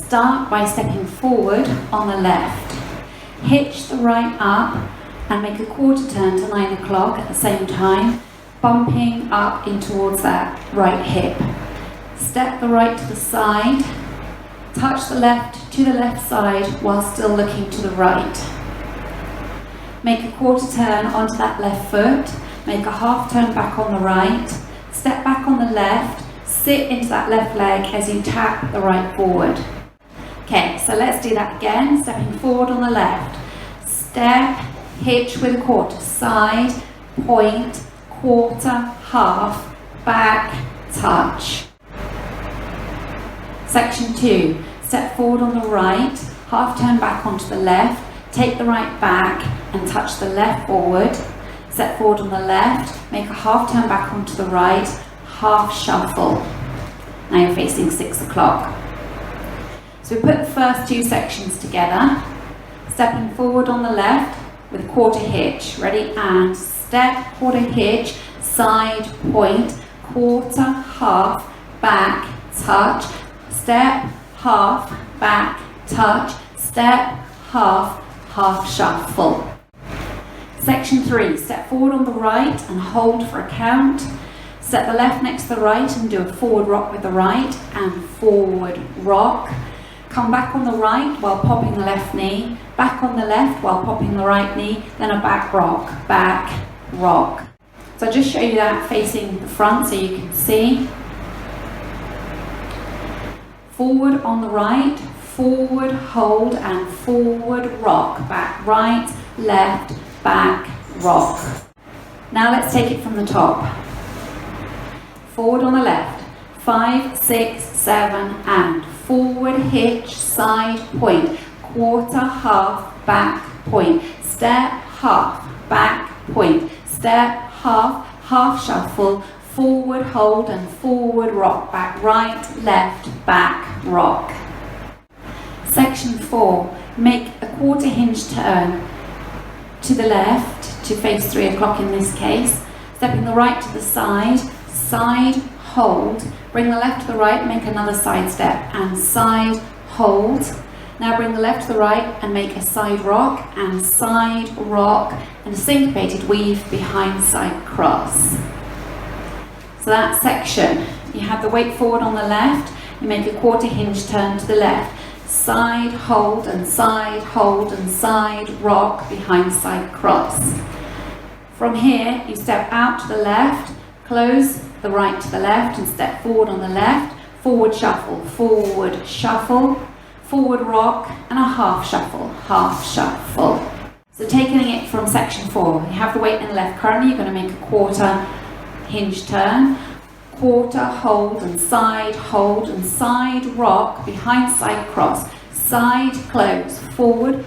Start by stepping forward on the left. Hitch the right up and make a quarter turn to 9 o'clock at the same time, bumping up in towards that right hip. Step the right to the side, touch the left to the left side while still looking to the right. Make a quarter turn onto that left foot, make a half turn back on the right, step back on the left, sit into that left leg as you tap the right forward. Okay, so let's do that again, stepping forward on the left. Step, hitch with a quarter, side, point, quarter, half, back, touch. Section 2, step forward on the right, half turn back onto the left, take the right back and touch the left forward. Step forward on the left, make a half turn back onto the right, half shuffle. Now you're facing 6 o'clock. So we put the first 2 sections together, stepping forward on the left with quarter hitch. Ready? And step, quarter hitch, side, point, quarter, half, back, touch, step, half, back, touch, step, half, half shuffle. Section 3, step forward on the right and hold for a count. Step the left next to the right and do a forward rock with the right and forward rock. Come back on the right while popping the left knee, back on the left while popping the right knee, then a back rock, back, rock. So I'll just show you that facing the front so you can see. Forward on the right, forward, hold and forward rock, back, right, left, back, rock. Now let's take it from the top. Forward on the left, 5, 6, 7 and forward hitch, side, point, quarter, half, back, point, step, half, back, point, step, half, half shuffle, forward hold and forward rock, back, right, left, back, rock. Section 4, make a quarter hinge turn to the left to face 3 o'clock in this case, stepping the right to the side, side, hold, bring the left to the right, make another side step and side, hold. Now bring the left to the right and make a side rock and a syncopated weave behind side cross. So that section, you have the weight forward on the left, you make a quarter hinge turn to the left, side, hold and side rock behind side cross. From here you step out to the left, close the right to the left and step forward on the left, forward shuffle, forward rock and a half shuffle. So taking it from section 4, you have the weight in the left currently, you're going to make a quarter hinge turn, quarter, hold and side rock behind side cross, side, close, forward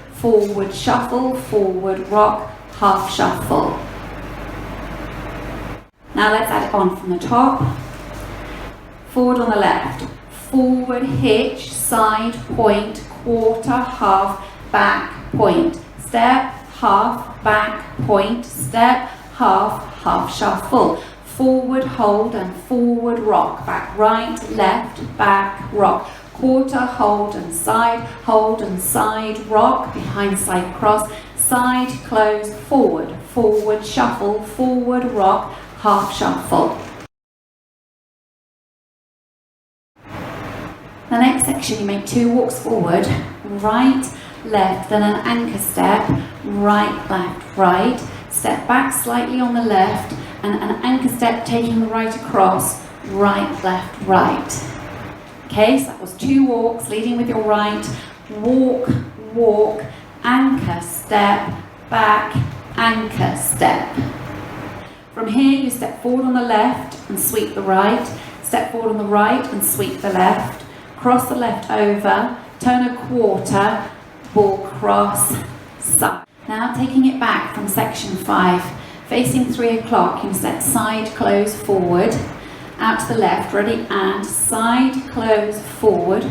shuffle, forward rock, half shuffle. Now let's add it on from the top. Forward on the left, forward hitch, side, point, quarter, half, back, point, step, half, back, point, step, half shuffle, forward hold and forward rock, back, right, left, back, rock, quarter, hold and side rock, behind side cross, side, close, forward shuffle, forward rock, half shuffle. The next section you make 2 walks forward, right, left, then an anchor step, right, left, right, step back slightly on the left and an anchor step taking the right across, right, left, right. Okay, so that was 2 walks leading with your right, walk, anchor step, back, anchor step. From here you step forward on the left and sweep the right, step forward on the right and sweep the left, cross the left over, turn a quarter, ball cross, side. Now taking it back from section 5, facing 3 o'clock, you step side, close, forward, out to the left, ready, and side, close, forward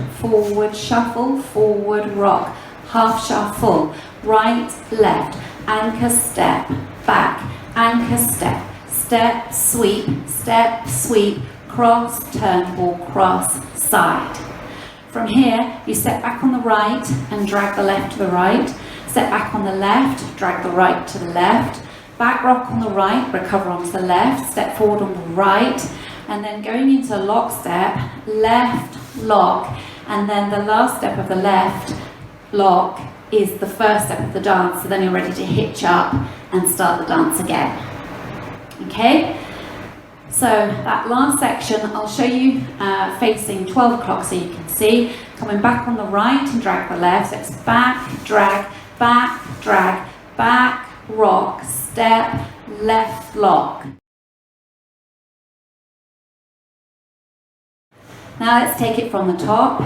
shuffle, forward rock, half shuffle, right, left, anchor step, back, anchor step, step, sweep, cross, turn, ball, cross, side. From here, you step back on the right and drag the left to the right. Step back on the left, drag the right to the left. Back rock on the right, recover onto the left. Step forward on the right. And then going into a lock step, left, lock. And then the last step of the left, lock, is the first step of the dance. So then you're ready to hitch up and start the dance again. Okay? So that last section, I'll show you facing 12 o'clock so you can see. Coming back on the right and drag the left. So it's back, drag, back, rock, step, left, lock. Now let's take it from the top.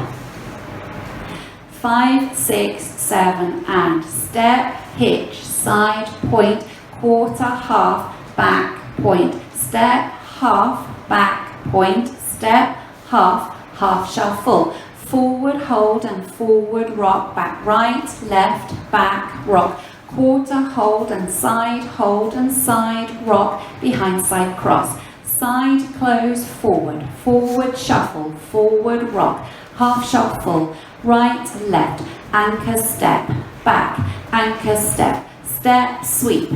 5, 6, 7, and step, hitch, side, point, quarter, half, back, point, step, half, back, point, step, half shuffle. Forward, hold, and forward, rock, back, right, left, back, rock. Quarter, hold, and side, rock, behind, side, cross. Side, close, forward, forward, shuffle, forward, rock, half shuffle, right, left, anchor, step, back, anchor, step, step, sweep,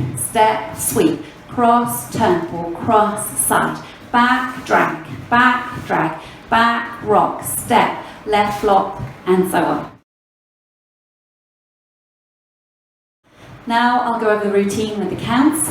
cross, temple, cross, side, back, drag, back, rock, step, left, lock, and so on. Now I'll go over the routine with the counts.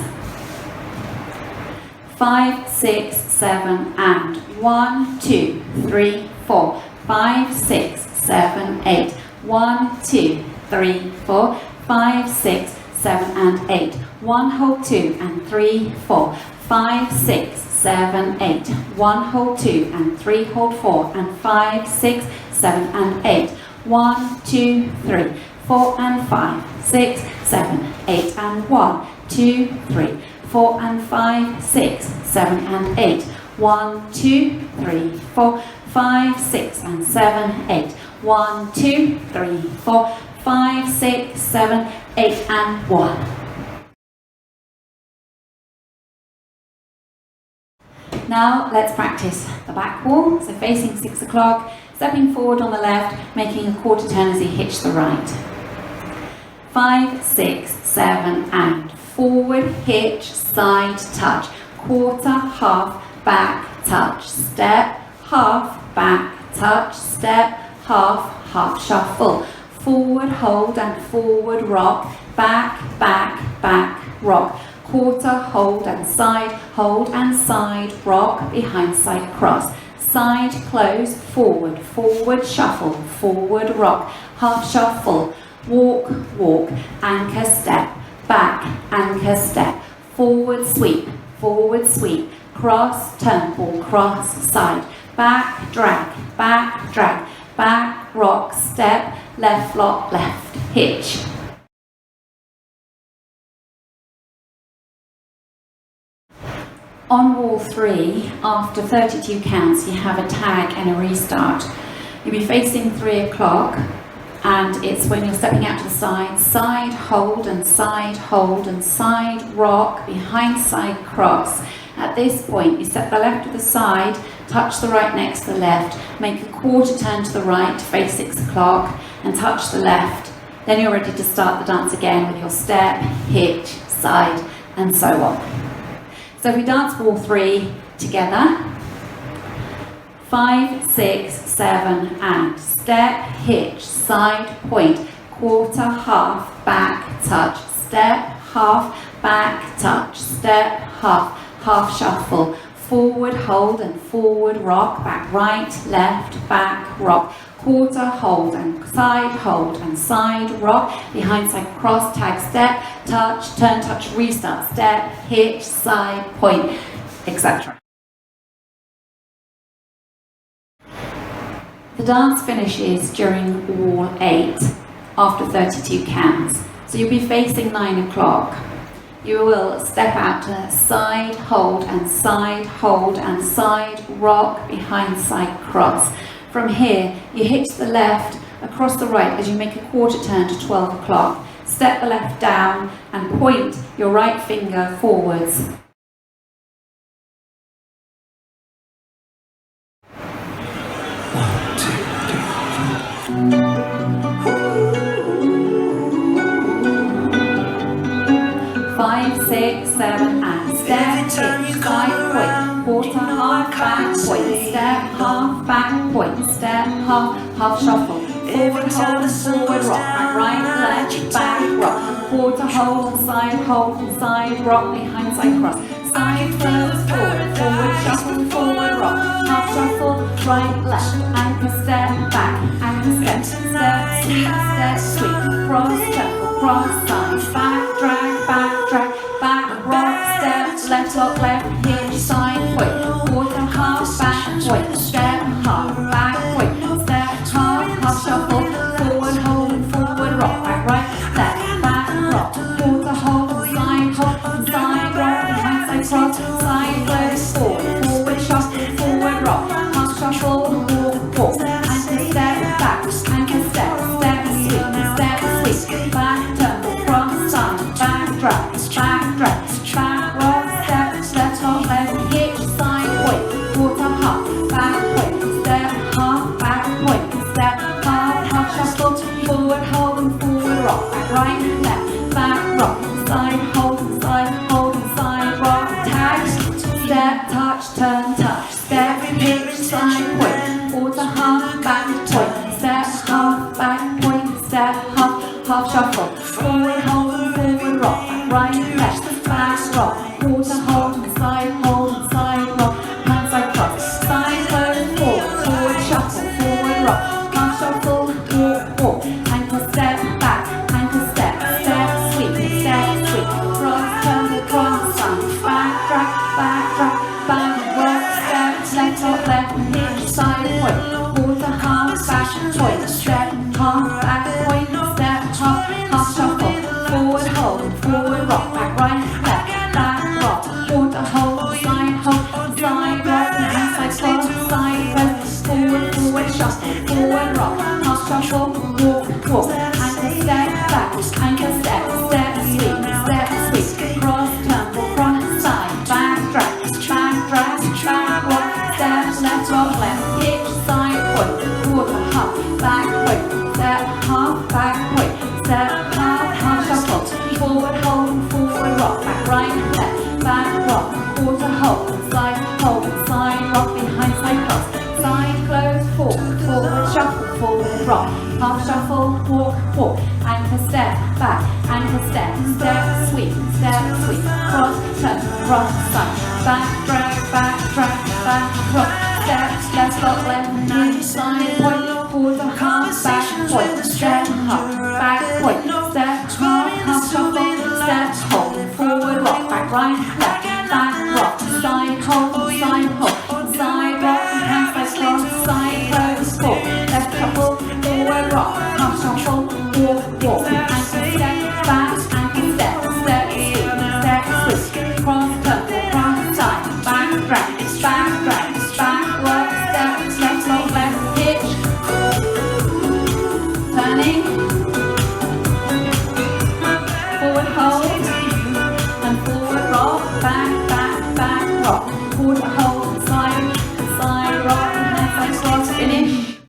5, 6, 7, and 1, 2, 3, 4, 5, 6, 7, 8, 1, 2, 3, 4, 5, 6, 7, and 8, 1, hold 2, and 3, 4, 5, 6, 7, 8, 1, hold 2, and 3, hold 4, and 5, 6, 7, and 8, 1, 2, 3, 4, and 5, 6, 7, 8, and 1, 2, 3, 4, and 5, 6, 7, and 8, 1, 2, 3, 4, 5, 6, and 7, 8, 1, 2, 3, 4, 5, 6, 7, 8, and 1. Now let's practice the back wall. So facing 6 o'clock, stepping forward on the left, making a quarter turn as you hitch the right. 5, 6, 7, and forward, hitch, side, touch, quarter, half, back, touch, step, half, back, touch, step, half shuffle, forward, hold, and forward, rock, back, rock, quarter, hold, and side, rock, behind, side, cross, side, close, forward, shuffle, forward, rock, half shuffle, walk, anchor, step, back, anchor, step, forward, sweep, cross, temple, cross, side, back, drag, back, rock, step, left, lock, left, hitch. On wall 3, after 32 counts, you have a tag and a restart. You'll be facing 3 o'clock, and it's when you're stepping out to the side, hold, and side, rock, behind, side, cross. At this point, you step the left to the side, touch the right next to the left, make a quarter turn to the right, face 6 o'clock, and touch the left. Then you're ready to start the dance again with your step, hitch, side, and so on. So if we dance wall 3 together, 5, 6, 7, and step, hitch, side, point, quarter, half, back, touch, step, half, back, touch, step, half shuffle, forward, hold, and forward, rock, back, right, left, back, rock, quarter, hold, and side, rock, behind, side, cross, tag, step, touch, turn, touch, restart, step, hitch, side, point, etc. The dance finishes during wall 8 after 32 counts. So you'll be facing 9 o'clock. You will step out to side, hold, and side, rock, behind, side, cross. From here, you hitch the left across the right as you make a quarter turn to 12 o'clock. Step the left down and point your right finger forwards. 1, 2, 3, 4. 5, 6, 7, and step, hitch, side, point, quarter, half, back, point, step, half, back, point, step, half shuffle, forward, hold, forward, rock, back, right, left, back, rock, quarter, hold, side, rock, behind, side, cross, side, close, forward, shuffle, forward, rock, half shuffle, right, left, anchor, step, back, anchor, step, sweep, cross, shuffle, cross, side, back, drag, back, rock, step, left, lock, left, hitch, side, point, quarter, half, back, point, step, half, back, point, step, half shuffle, forward, hold, forward, rock, back, right, left, back, rock, quarter, hold, side, rock, behind, side, cross, side, close, forward, shuffle, forward, rock, half shuffle, walk, anchor, step, back, anchor, step, sweep, back, turn, cross, side, back, drag, back, rock, step, left, lock, left, hitch, side, point, quarter, half, back, point, step, half, back, point, step, half shuffle, forward, hold, forward, rock, back, right, left, back, rock, side, hold, side, rock, tag, step, touch, turn, touch, step, hitch, side, point, quarter, half, back, point, step, half, back, point, step, half shuffle, forward, hold, forward, rock, back, right, left, back, rock, quarter, hold, side, rock, hand, side, cross, side, close, forward, shuffle, forward, rock, half shuffle, walk, anchor, step, back, anchor, step, sweep, cross, turn, cross, side, back, rock, step, left, lock, left, hitch, side, point, quarter, half, back, point, step, half, back, point, step, half shuffle, forward, hold, forward, rock, back, right, left, back, rock, quarter, hold, side, rock, behind, side, cross, side, left, forward, shuffle, forward, rock, half shuffle, walk, anchor, step, back, anchor, step, sweep, cross, turn, cross, side, back, drag, rock, step, left, lock, left, hitch, side, point, quarter, half, back, point, step, half, back, point, step, half shuffle, forward, hold, forward, rock, back, right, left, back, rock, quarter, hold, side, rock, behind, side, cross, side, close, forward, shuffle, forward, rock, half shuffle, walk, anchor, step, back, anchor, step, sweep, cross, turn, cross, side, back, drag, rock, step, left, lock, left, hitch, side, point, quarter, half, back, point, step, half, back, point, step, half shuffle, step, hold, forward, rock, back, right, left, back, rock, side, hold, side, rock, hand, side, cross, side, close, left shuffle, forward, rock, half shuffle, walk, anchor,